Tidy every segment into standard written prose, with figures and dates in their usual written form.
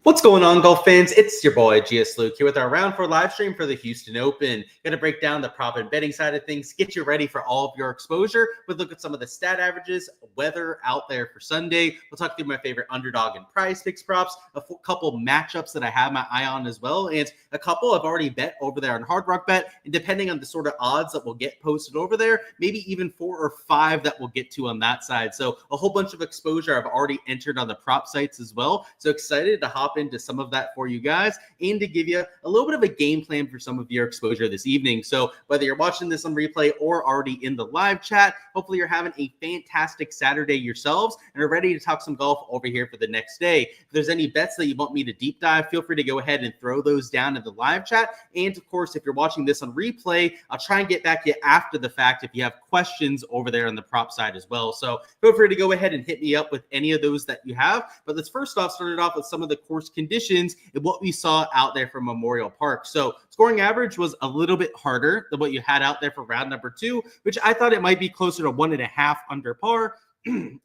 What's going on, golf fans? It's your boy Gsluke here with our round 4 live stream for the Houston Open. Going to break down the prop and betting side of things, get you ready for all of your exposure. We'll look at some of the stat averages, weather out there for Sunday. We'll talk through my favorite underdog and prize picks props, a couple matchups that I have my eye on as well, and a couple I've already bet over there on Hard Rock Bet. And depending on the sort of odds that will get posted over there, maybe even 4 or 5 that we'll get to on that side. So a whole bunch of exposure I've already entered on the prop sites as well. So excited to hop into some of that for you guys and to give you a little bit of a game plan for some of your exposure this evening. So whether you're watching this on replay or already in the live chat, hopefully you're having a fantastic Saturday yourselves and are ready to talk some golf over here for the next day. If there's any bets that you want me to deep dive, feel free to go ahead and throw those down in the live chat. And of course, if you're watching this on replay, I'll try and get back to you after the fact if you have questions over there on the prop side as well. So feel free to go ahead and hit me up with any of those that you have. But let's first off start it off with some of the course conditions and what we saw out there from Memorial Park. So scoring average was a little bit harder than what you had out there for round number 2, which I thought it might be closer to 1.5 under par.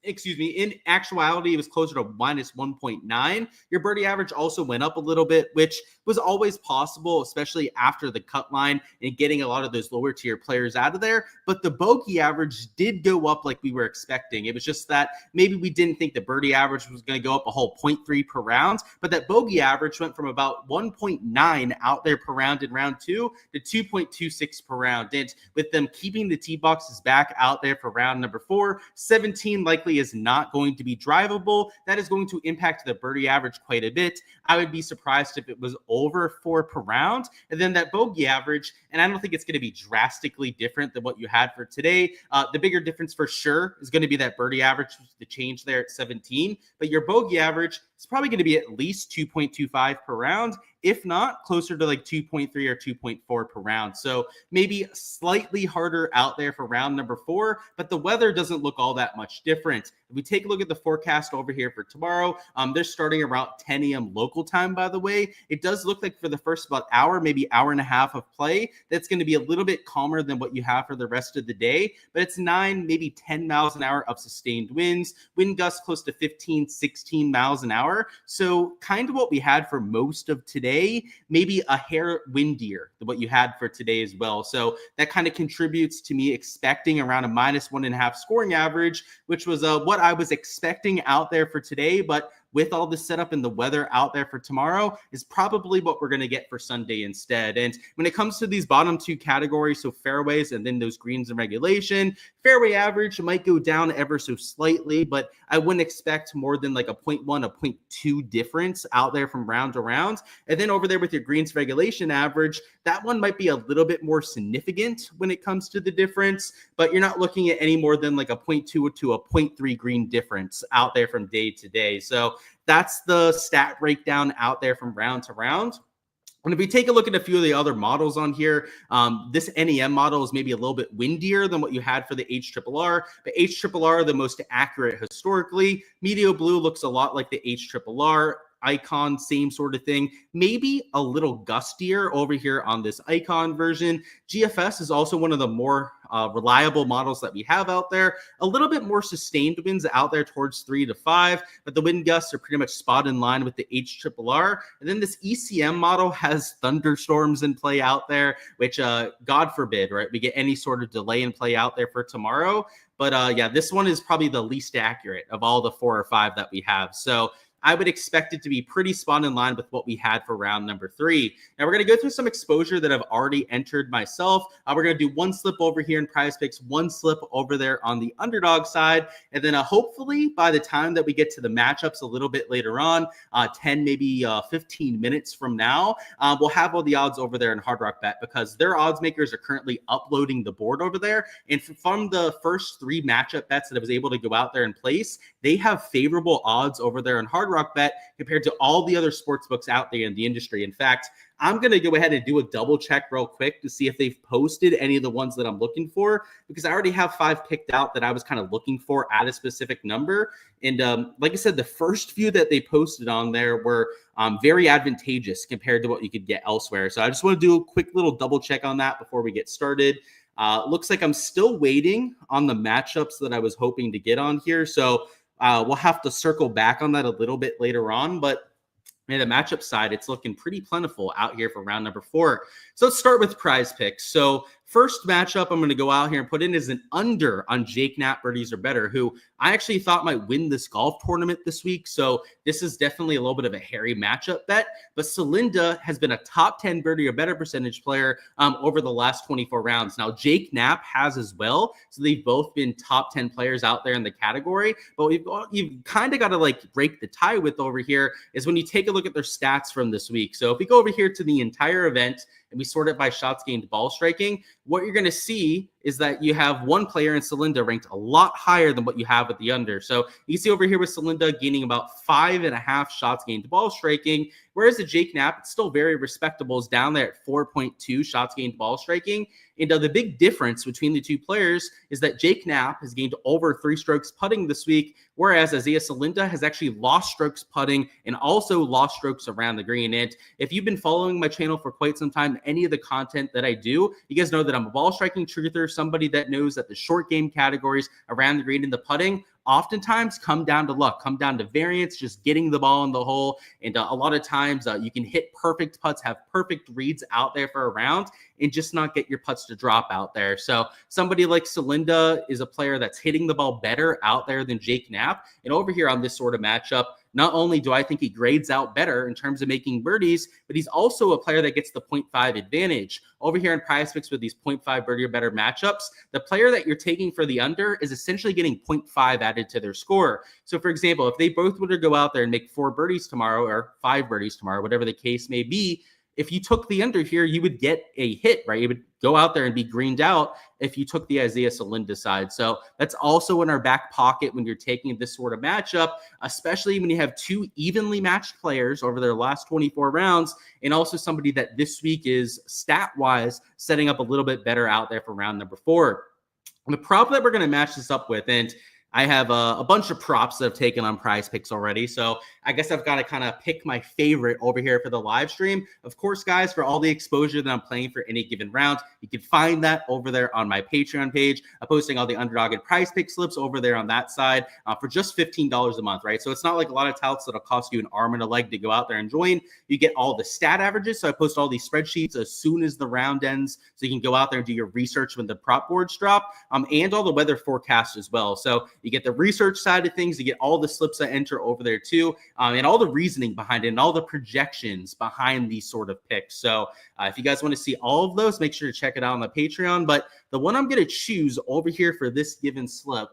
Excuse me. In actuality, it was closer to minus 1.9. Your birdie average also went up a little bit, which was always possible, especially after the cut line and getting a lot of those lower tier players out of there. But the bogey average did go up like we were expecting. It was just that maybe we didn't think the birdie average was going to go up a whole 0.3 per round, but that bogey average went from about 1.9 out there per round in round 2 to 2.26 per round. And with them keeping the tee boxes back out there for round number 4, 17 likely is not going to be drivable. That is going to impact the birdie average quite a bit. I would be surprised if it was over 4 per round. And then that bogey average, and I don't think it's going to be drastically different than what you had for today. The bigger difference for sure is going to be that birdie average, the change there at 17. But your bogey average is probably going to be at least 2.25 per round, if not closer to like 2.3 or 2.4 per round. So maybe slightly harder out there for round number 4, but the weather doesn't look all that much different. If we take a look at the forecast over here for tomorrow, they're starting around 10 a.m. local time, by the way. It does look like for the first about hour, maybe hour and a half of play, that's going to be a little bit calmer than what you have for the rest of the day, but it's 9, maybe 10 miles an hour of sustained winds, wind gusts close to 15, 16 miles an hour. So kind of what we had for most of today, maybe a hair windier than what you had for today as well. So that kind of contributes to me expecting around a minus 1.5 scoring average, which was what I was expecting out there for today. But with all the setup and the weather out there for tomorrow is probably what we're going to get for Sunday instead. And when it comes to these bottom 2 categories, so fairways and then those greens and regulation, fairway average might go down ever so slightly, but I wouldn't expect more than like a 0.1, a 0.2 difference out there from round to round. And then over there with your greens regulation average, that one might be a little bit more significant when it comes to the difference, but you're not looking at any more than like a 0.2 to a 0.3 green difference out there from day to day. So that's the stat breakdown out there from round to round. And if we take a look at a few of the other models on here, this NEM model is maybe a little bit windier than what you had for the HRRR, but HRRR, the most accurate historically. Medio Blue looks a lot like the HRRR. Icon, same sort of thing, maybe a little gustier over here on this Icon version. GFS is also one of the more reliable models that we have out there. A little bit more sustained winds out there towards 3 to 5, but the wind gusts are pretty much spot in line with the HRRR. And then this ECM model has thunderstorms in play out there, which God forbid, right? We get any sort of delay in play out there for tomorrow. But yeah, this one is probably the least accurate of all the 4 or 5 that we have. So I would expect it to be pretty spot in line with what we had for round number 3. Now we're going to go through some exposure that I've already entered myself. We're going to do one slip over here in prize picks, one slip over there on the underdog side. And then hopefully by the time that we get to the matchups a little bit later on, 10, maybe 15 minutes from now, we'll have all the odds over there in Hard Rock Bet because their odds makers are currently uploading the board over there. And from the first 3 matchup bets that I was able to go out there and place, they have favorable odds over there in Hard Rock Bet compared to all the other sports books out there in the industry. In fact, I'm going to go ahead and do a double check real quick to see if they've posted any of the ones that I'm looking for, because I already have 5 picked out that I was kind of looking for at a specific number. And like I said, the first few that they posted on there were very advantageous compared to what you could get elsewhere. So I just want to do a quick little double check on that before we get started. Looks like I'm still waiting on the matchups that I was hoping to get on here. So we'll have to circle back on that a little bit later on. But And the matchup side, it's looking pretty plentiful out here for round number 4. So let's start with prize picks. So first matchup I'm going to go out here and put in is an under on Jake Knapp birdies or better, who I actually thought might win this golf tournament this week. So this is definitely a little bit of a hairy matchup bet. But Celinda has been a top 10 birdie or better percentage player over the last 24 rounds. Now, Jake Knapp has as well. So they've both been top 10 players out there in the category. But you've kind of got to like break the tie with over here is when you take a look at their stats from this week. So if we go over here to the entire event and we sort it by shots gained ball striking, what you're going to see is that you have one player in Celinda ranked a lot higher than what you have with the under. So you can see over here with Celinda gaining about 5.5 shots gained ball striking, whereas the Jake Knapp, it's still very respectable, is down there at 4.2 shots gained ball striking. And the big difference between the two players is that Jake Knapp has gained over 3 strokes putting this week, whereas Isaiah Celinda has actually lost strokes putting and also lost strokes around the green. And if you've been following my channel for quite some time, any of the content that I do, you guys know that I'm a ball striking truther, somebody that knows that the short game categories around the green and the putting oftentimes come down to luck, come down to variance, just getting the ball in the hole. And a lot of times you can hit perfect putts, have perfect reads out there for a round, and just not get your putts to drop out there. So somebody like Celinda is a player that's hitting the ball better out there than Jake Knapp. And over here on this sort of matchup, not only do I think he grades out better in terms of making birdies, but he's also a player that gets the 0.5 advantage. Over here in Prize Picks with these 0.5 birdie or better matchups, the player that you're taking for the under is essentially getting 0.5 added to their score. So for example, if they both were to go out there and make 4 birdies tomorrow or 5 birdies tomorrow, whatever the case may be, if you took the under here, you would get a hit, right? You would go out there and be greened out if you took the Isaiah Celinda side. So that's also in our back pocket when you're taking this sort of matchup, especially when you have 2 evenly matched players over their last 24 rounds, and also somebody that this week is stat-wise setting up a little bit better out there for round number 4. And the prop that we're going to match this up with, and I have a bunch of props that I've taken on Prize Picks already. So I guess I've got to kind of pick my favorite over here for the live stream. Of course, guys, for all the exposure that I'm playing for any given round, you can find that over there on my Patreon page. I'm posting all the Underdog and Prize Pick slips over there on that side for just $15 a month, right? So it's not like a lot of touts that'll cost you an arm and a leg to go out there and join. You get all the stat averages. So I post all these spreadsheets as soon as the round ends, so you can go out there and do your research when the prop boards drop, and all the weather forecasts as well. So you get the research side of things, you get all the slips I enter over there too, and all the reasoning behind it and all the projections behind these sort of picks. So if you guys want to see all of those, make sure to check it out on the Patreon. But the one I'm going to choose over here for this given slip,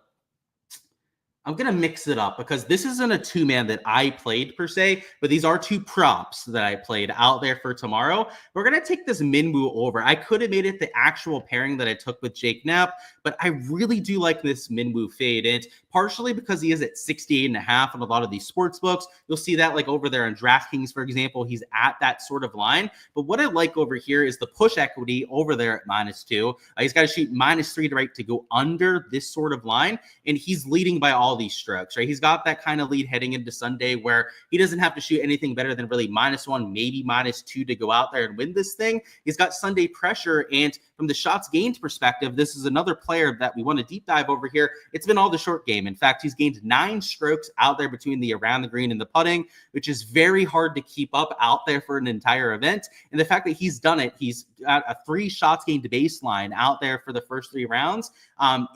I'm going to mix it up because this isn't a 2-man that I played per se, but these are 2 props that I played out there for tomorrow. We're going to take this Minwoo over. I could have made it the actual pairing that I took with Jake Knapp, but I really do like this Minwoo fade. And partially because he is at 68.5 on a lot of these sports books. You'll see that like over there on Draftkings, for example, he's at that sort of line. But what I like over here is the push equity over there at -2. He's got to shoot -3 to right to go under this sort of line. And he's leading by all these strokes, right? He's got that kind of lead heading into Sunday where he doesn't have to shoot anything better than really -1, maybe -2 to go out there and win this thing. He's got Sunday pressure. And from the shots gained perspective, this is another player that we want to deep dive over here. It's been all the short game. In fact, he's gained 9 strokes out there between the around the green and the putting, which is very hard to keep up out there for an entire event. And the fact that he's done it, he's got a 3 shots gained baseline out there for the first 3 rounds,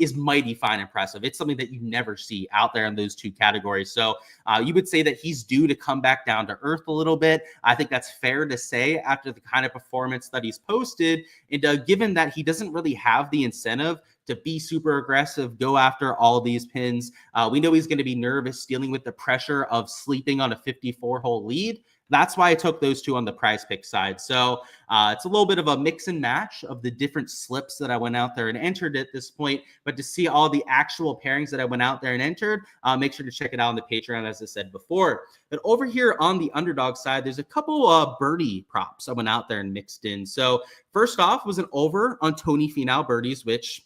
is mighty fine impressive. It's something that you never see out there in those 2 categories. So you would say that he's due to come back down to earth a little bit. I think that's fair to say after the kind of performance that he's posted. And given that he doesn't really have the incentive to be super aggressive, go after all these pins. We know he's going to be nervous dealing with the pressure of sleeping on a 54-hole lead. That's why I took those 2 on the Prize Pick side. So it's a little bit of a mix and match of the different slips that I went out there and entered at this point. But to see all the actual pairings that I went out there and entered, make sure to check it out on the Patreon, as I said before. But over here on the Underdog side, there's a couple of birdie props I went out there and mixed in. So first off was an over on Tony Finau birdies, which...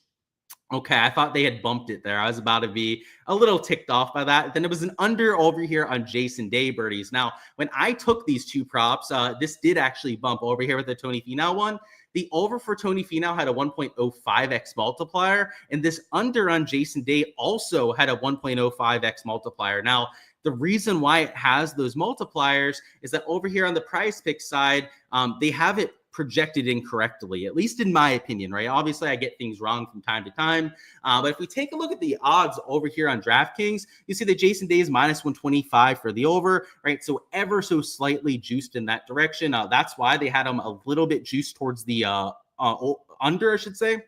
okay, I thought they had bumped it there. I was about to be a little ticked off by that. Then it was an under over here on Jason Day birdies. Now, when I took these 2 props, this did actually bump over here with the Tony Finau one. The over for Tony Finau had a 1.05x multiplier, and this under on Jason Day also had a 1.05x multiplier. Now, The reason why it has those multipliers is that over here on the prize pick side, they have it projected incorrectly, at least in my opinion, right? Obviously, I get things wrong from time to time. But if we take a look at the odds over here on DraftKings, you see that Jason Day is minus 125 for the over, right? So ever so slightly juiced in that direction. That's why they had him a little bit juiced towards the under, I should say,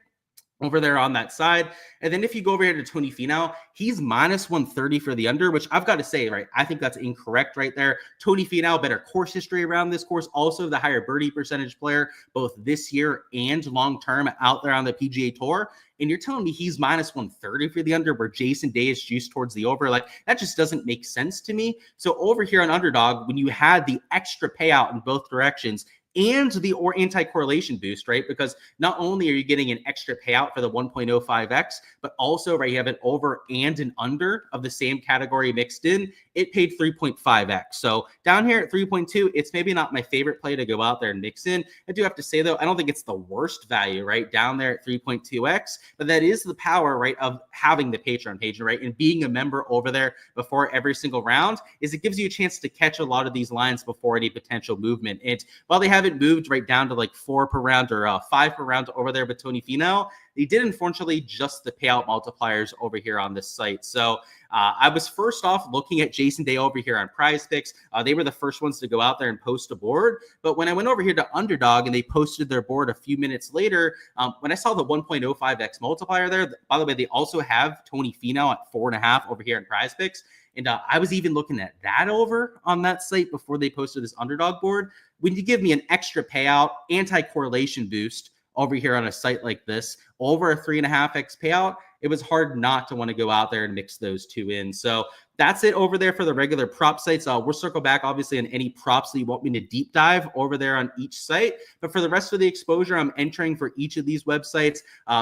over there on that side. And then if you go over here to Tony Finau, he's minus 130 for the under, which I've got to say, right, I think that's incorrect right there. Tony Finau, better course history around this course, also the higher birdie percentage player, both this year and long-term out there on the PGA Tour. And you're telling me he's minus 130 for the under where Jason Day is juiced towards the over. Like, that just doesn't make sense to me. So over here on Underdog, when you had the extra payout in both directions, and the anti-correlation boost, right? Because not only are you getting an extra payout for the 1.05x, but also, right, you have an over and an under of the same category mixed in. It paid 3.5x. So down here at 3.2, it's maybe not my favorite play to go out there and mix in. I do have to say, though, I don't think it's the worst value, right, down there at 3.2x, but that is the power, right, of having the Patreon page, right, and being a member over there before every single round is it gives you a chance to catch a lot of these lines before any potential movement. And while they haven't moved right down to like 4 per round or 5 per round over there with Tony Finau, they did unfortunately just the payout multipliers over here on this site. So I was first off looking at Jason Day over here on Prize Picks. They were the first ones to go out there and post a board. But when I went over here to Underdog and they posted their board a few minutes later, when I saw the 1.05x multiplier there, by the way, they also have Tony Finau at 4.5 over here in Prize Picks. And I was even looking at that over on that site before they posted this Underdog board. When you give me an extra payout, anti-correlation boost over here on a site like this, over a 3.5x payout, it was hard not to want to go out there and mix those two in. So that's it over there for the regular prop sites. We'll circle back, obviously, on any props that you want me to deep dive over there on each site. But for the rest of the exposure I'm entering for each of these websites,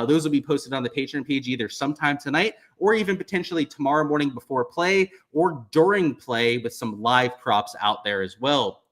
those will be posted on the Patreon page either sometime tonight or even potentially tomorrow morning before play or during play with some live props out there as well.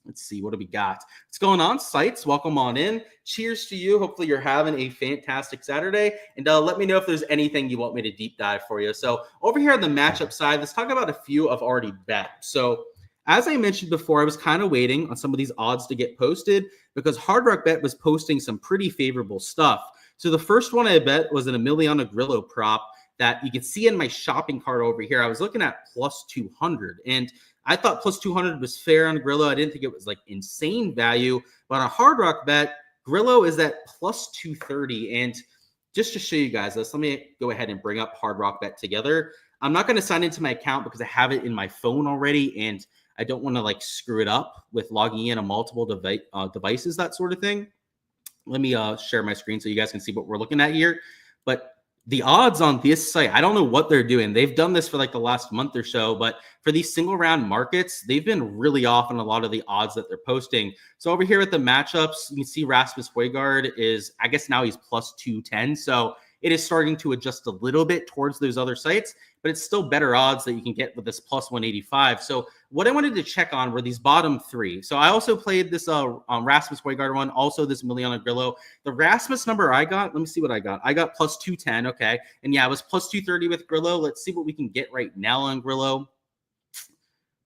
Let's see, what do we got? What's going on, sites? Welcome on in. Cheers to you. Hopefully you're having a fantastic Saturday. And let me know if there's anything you want me to deep dive for you. So over here on the matchup side, let's talk about a few I've already bet. So as I mentioned before, I was kind of waiting on some of these odds to get posted because Hard Rock Bet was posting some pretty favorable stuff. So the first one I bet was an Emiliano Grillo prop that you can see in my shopping cart over here. I was looking at plus 200, and I thought plus 200 was fair on Grillo. I didn't think it was like insane value, but on Hard Rock Bet, Grillo is at plus 230. And just to show you guys this, let me go ahead and bring up Hard Rock Bet together. I'm not going to sign into my account because I have it in my phone already, and I don't want to like screw it up with logging in on multiple devices, that sort of thing. Let me share my screen so you guys can see what we're looking at here. But the odds on this site, I don't know what they're doing. They've done this for like the last month or so, but for these single round markets, they've been really off on a lot of the odds that they're posting. So over here at the matchups, you can see Rasmus Højgaard is, I guess now he's plus 210. So it is starting to adjust a little bit towards those other sites, but it's still better odds that you can get with this plus 185. So what I wanted to check on were these bottom three. So I also played this Rasmus Højgaard one, also this Emiliano Grillo. The Rasmus number I got, let me see what I got. I got plus 210, okay. And yeah, it was plus 230 with Grillo. Let's see what we can get right now on Grillo.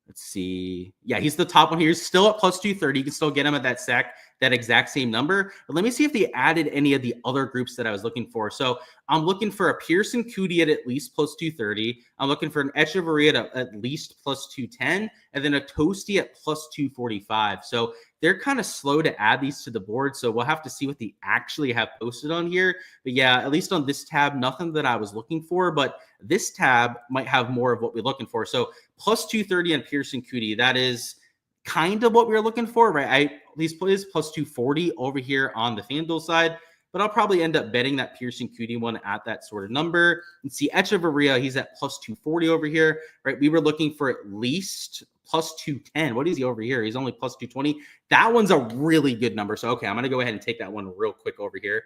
Let's see. Yeah, he's the top one here. He's still at plus 230. You can still get him at that exact same number. But let me see if they added any of the other groups that I was looking for. So I'm looking for a Pearson Coody at least plus 230. I'm looking for an Echeverria at least plus 210. And then a Toasty at plus 245. So they're kind of slow to add these to the board. So we'll have to see what they actually have posted on here. But yeah, at least on this tab, nothing that I was looking for. But this tab might have more of what we're looking for. So plus 230 on Pearson Coody. That is kind of what we were looking for, right? These plays plus 240 over here on the FanDuel side, but I'll probably end up betting that Pearson Coody one at that sort of number. And see Echeverria, he's at plus 240 over here, right? We were looking for at least plus 210. What is he over here? He's only plus 220. That one's a really good number. So, okay, I'm going to go ahead and take that one real quick over here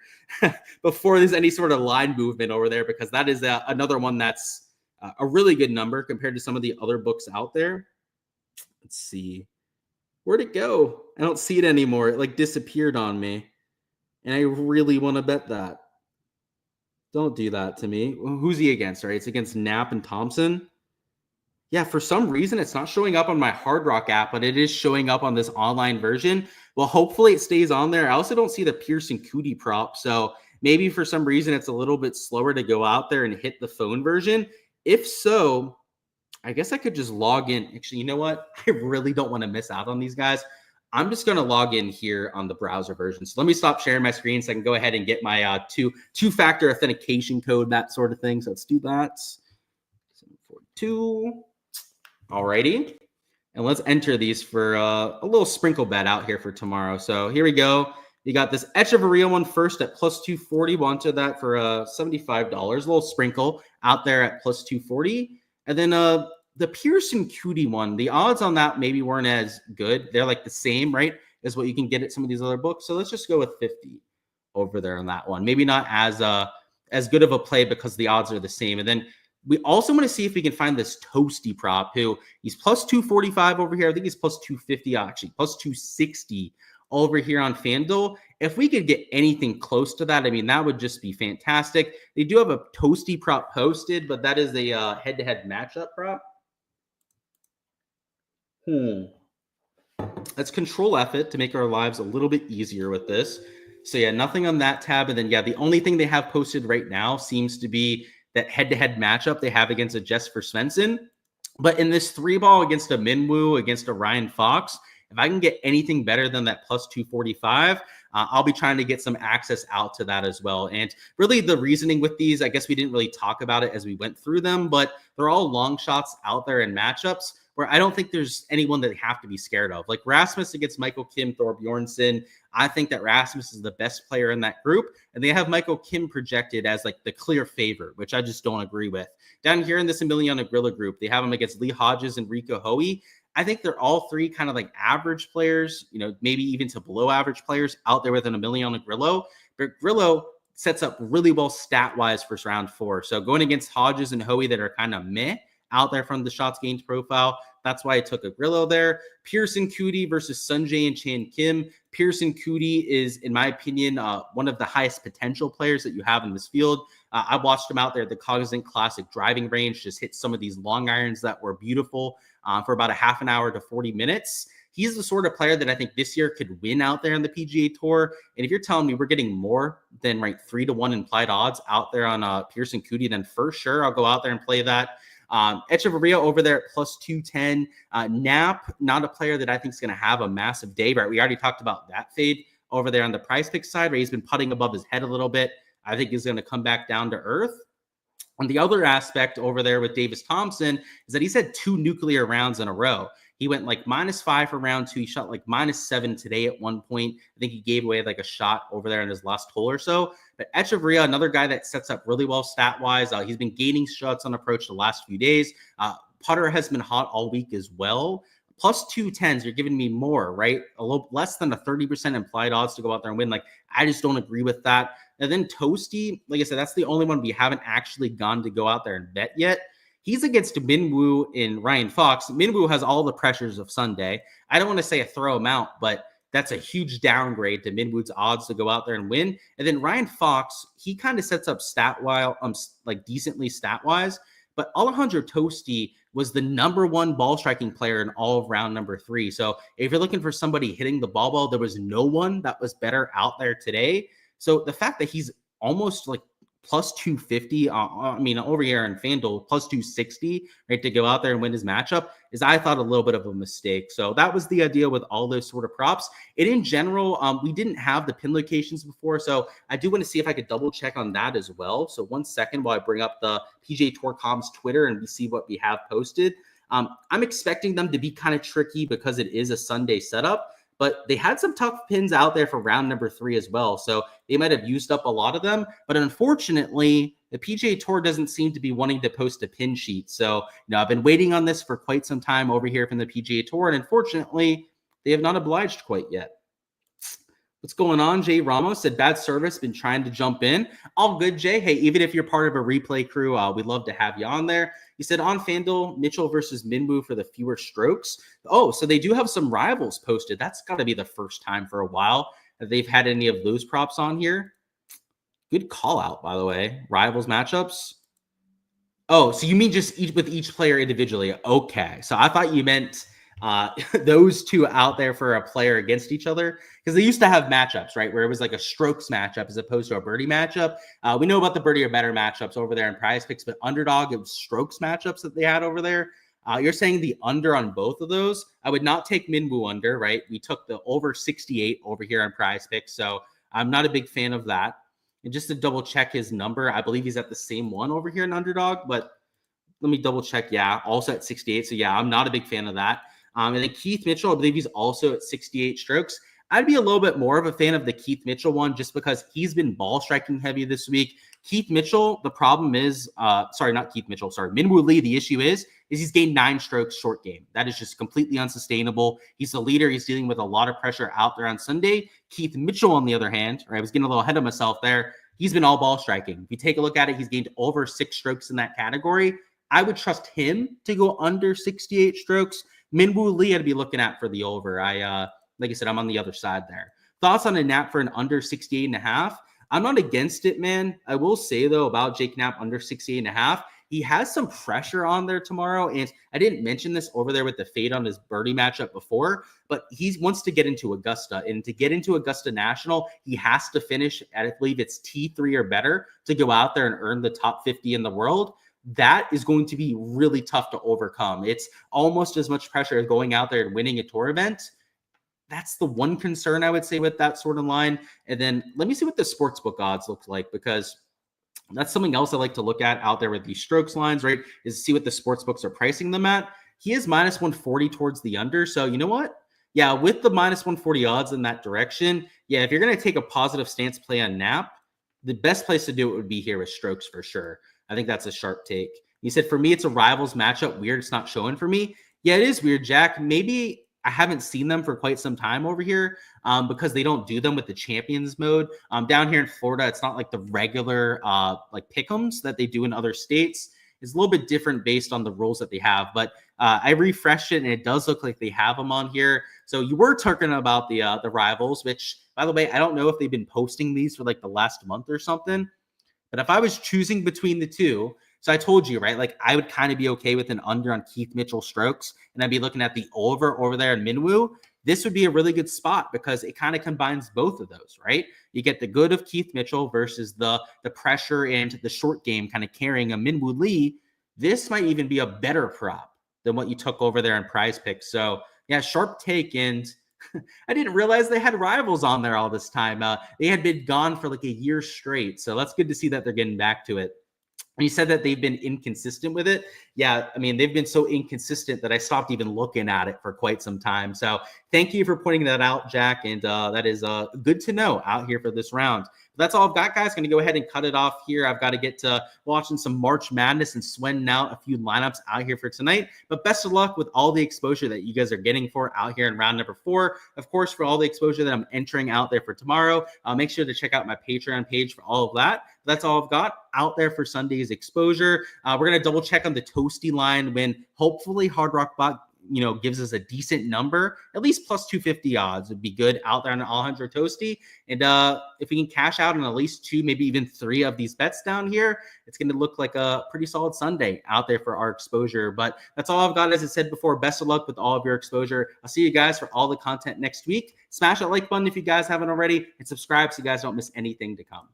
before there's any sort of line movement over there, because that is another one that's a really good number compared to some of the other books out there. Let's see. Where'd it go? I don't see it anymore. It like disappeared on me. And I really want to bet that. Don't do that to me. Who's he against, right? It's against Knapp and Thompson. Yeah, for some reason, it's not showing up on my Hard Rock app, but it is showing up on this online version. Well, hopefully it stays on there. I also don't see the Pearson Cootie prop. So maybe for some reason, it's a little bit slower to go out there and hit the phone version. If so, I guess I could just log in. Actually, you know what? I really don't want to miss out on these guys. I'm just going to log in here on the browser version. So let me stop sharing my screen so I can go ahead and get my two-factor authentication code, that sort of thing. So let's do that. 742. Alrighty. And let's enter these for a little sprinkle bet out here for tomorrow. So here we go. You got this Echeverria one first at plus 240. We'll enter that for $75. A little sprinkle out there at plus 240. And then the Pearson Cootie one, the odds on that maybe weren't as good. They're like the same, right, as what you can get at some of these other books. So let's just go with 50 over there on that one. Maybe not as good of a play because the odds are the same. And then we also want to see if we can find this Toasty prop, who he's plus 245 over here. I think he's plus 250, actually, plus 260 over here on Fanduel. If we could get anything close to that, I mean, that would just be fantastic. They do have a Toasty prop posted, but that is a head-to-head matchup prop. Let's control F it to make our lives a little bit easier with this. So yeah, nothing on that tab. And then yeah, the only thing they have posted right now seems to be that head-to-head matchup they have against a Jesper Svensson. But in this 3-ball against a Minwoo, against a Ryan Fox, if I can get anything better than that plus 245, I'll be trying to get some access out to that as well. And really the reasoning with these, I guess we didn't really talk about it as we went through them, but they're all long shots out there in matchups where I don't think there's anyone that they have to be scared of. Like Rasmus against Michael Kim, Thor Bjornsson. I think that Rasmus is the best player in that group, and they have Michael Kim projected as like the clear favorite, which I just don't agree with. Down here in this Emiliano Grillo group, they have him against Lee Hodges and Rico Hoey. I think they're all three kind of like average players, you know, maybe even to below average players out there with an Emiliano Grillo. But Grillo sets up really well stat-wise for round 4. So going against Hodges and Hoey that are kind of meh out there from the shots gained profile. That's why I took a Grillo there. Pearson Cootie versus Sunjay and Chan Kim. Pearson Cootie is, in my opinion, one of the highest potential players that you have in this field. I watched him out there at the Cognizant Classic driving range, just hit some of these long irons that were beautiful for about a half an hour to 40 minutes. He's the sort of player that I think this year could win out there on the PGA Tour. And if you're telling me we're getting more than 3-1 implied odds out there on Pearson Cootie, then for sure I'll go out there and play that. Echeverria over there at plus 210. Knapp, not a player that I think is going to have a massive day, right? We already talked about that fade over there on the prize pick side, where he's been putting above his head a little bit. I think he's going to come back down to earth. And the other aspect over there with Davis Thompson is that he's had 2 nuclear rounds in a row. He went like -5 for round 2. He shot like -7 today at one point. I think he gave away like a shot over there in his last hole or so. But Echeverria, another guy that sets up really well stat-wise. He's been gaining shots on approach the last few days. Putter has been hot all week as well. Plus 210s, you're giving me more, right? A little less than a 30% implied odds to go out there and win. Like, I just don't agree with that. And then Toasty, like I said, that's the only one we haven't actually gone to go out there and bet yet. He's against Minwoo and Ryan Fox. Minwoo has all the pressures of Sunday. I don't want to say a throw him out, but that's a huge downgrade to Minwoo's odds to go out there and win. And then Ryan Fox, he kind of sets up decently stat-wise. But Alejandro Toasty was the #1 ball striking player in all of round number 3. So if you're looking for somebody hitting the ball well, there was no one that was better out there today. So the fact that he's almost like plus 250, over here in FanDuel, plus 260, right, to go out there and win his matchup is, I thought, a little bit of a mistake. So that was the idea with all those sort of props. And in general, we didn't have the pin locations before, so I do want to see if I could double check on that as well. So 1 second while I bring up the PGA Tour.com's Twitter and we see what we have posted. I'm expecting them to be kind of tricky because it is a Sunday setup, but they had some tough pins out there for round number 3 as well. So they might have used up a lot of them. But unfortunately, the PGA Tour doesn't seem to be wanting to post a pin sheet. So, I've been waiting on this for quite some time over here from the PGA Tour. And unfortunately, they have not obliged quite yet. What's going on? Jay Ramos said, bad service, been trying to jump in. All good, Jay. Hey, even if you're part of a replay crew, we'd love to have you on there. He said on FanDuel, Mitchell versus Minwoo for the fewer strokes. Oh, so they do have some rivals posted. That's got to be the first time for a while that they've had any of those props on here. Good call out, by the way. Rivals matchups. Oh, so you mean just with each player individually? Okay. So I thought you meant those two out there for a player against each other, because they used to have matchups, right, where it was like a strokes matchup as opposed to a birdie matchup. We know about the birdie or better matchups over there in Prize Picks, but Underdog, it was strokes matchups that they had over there. You're saying the under on both of those? I would not take Minwoo under, right? We took the over 68 over here on Prize Picks, so I'm not a big fan of that. And just to double check his number, I believe he's at the same one over here in Underdog, but let me double check. Yeah, also at 68. So yeah, I'm not a big fan of that. And then Keith Mitchell, I believe he's also at 68 strokes. I'd be a little bit more of a fan of the Keith Mitchell one just because he's been ball striking heavy this week. Keith Mitchell, the problem is, not Keith Mitchell, Minwoo Lee, the issue is he's gained 9 strokes short game. That is just completely unsustainable. He's the leader. He's dealing with a lot of pressure out there on Sunday. Keith Mitchell, on the other hand, I was getting a little ahead of myself there. He's been all ball striking. If you take a look at it, he's gained over 6 strokes in that category. I would trust him to go under 68 strokes. Minwoo Lee I'd be looking at for the over. Like I said, I'm on the other side there. Thoughts on a Knapp for an under 68.5? I'm not against it, man. I will say, though, about Jake Knapp under 68.5, he has some pressure on there tomorrow. And I didn't mention this over there with the fade on his birdie matchup before, but he wants to get into Augusta. And to get into Augusta National, he has to finish at, I believe it's T3 or better to go out there and earn the top 50 in the world. That is going to be really tough to overcome. It's almost as much pressure as going out there and winning a tour event. That's the one concern I would say with that sort of line. And then let me see what the sportsbook odds look like, because that's something else I like to look at out there with these strokes lines, right? Is see what the sportsbooks are pricing them at. He is minus 140 towards the under. So you know what? Yeah, with the minus 140 odds in that direction, yeah, if you're going to take a positive stance play on Knapp, the best place to do it would be here with strokes for sure. I think that's a sharp take. You said, for me, it's a rivals matchup. Weird. It's not showing for me. Yeah, it is weird, Jack. Maybe I haven't seen them for quite some time over here because they don't do them with the champions mode. Down here in Florida, it's not like the regular like pick'ems that they do in other states. It's a little bit different based on the rules that they have. But I refreshed it, and it does look like they have them on here. So you were talking about the rivals, which, by the way, I don't know if they've been posting these for like the last month or something. But if I was choosing between the two, so I told you, right, like I would kind of be okay with an under on Keith Mitchell strokes, and I'd be looking at the over there in Minwoo. This would be a really good spot because it kind of combines both of those, right? You get the good of Keith Mitchell versus the pressure and the short game kind of carrying a Minwoo Lee. This might even be a better prop than what you took over there in Prize Picks. So yeah, sharp take. And I didn't realize they had rivals on there all this time. They had been gone for like a year straight. So that's good to see that they're getting back to it. And you said that they've been inconsistent with it. Yeah, I mean, they've been so inconsistent that I stopped even looking at it for quite some time. So thank you for pointing that out, Jack. And that is good to know out here for this round. But that's all I've got, guys. Going to go ahead and cut it off here. I've got to get to watching some March Madness and sweating out a few lineups out here for tonight. But best of luck with all the exposure that you guys are getting for out here in round number 4. Of course, for all the exposure that I'm entering out there for tomorrow, make sure to check out my Patreon page for all of that. That's all I've got out there for Sunday's exposure. We're going to double check on the Toasty line when hopefully Hard Rock Bot gives us a decent number. At least plus 250 odds would be good out there on Alejandro Toasty. And if we can cash out on at least 2, maybe even 3 of these bets down here, it's going to look like a pretty solid Sunday out there for our exposure. But that's all I've got. As I said before, best of luck with all of your exposure. I'll see you guys for all the content next week. Smash that like button if you guys haven't already, and subscribe so you guys don't miss anything to come.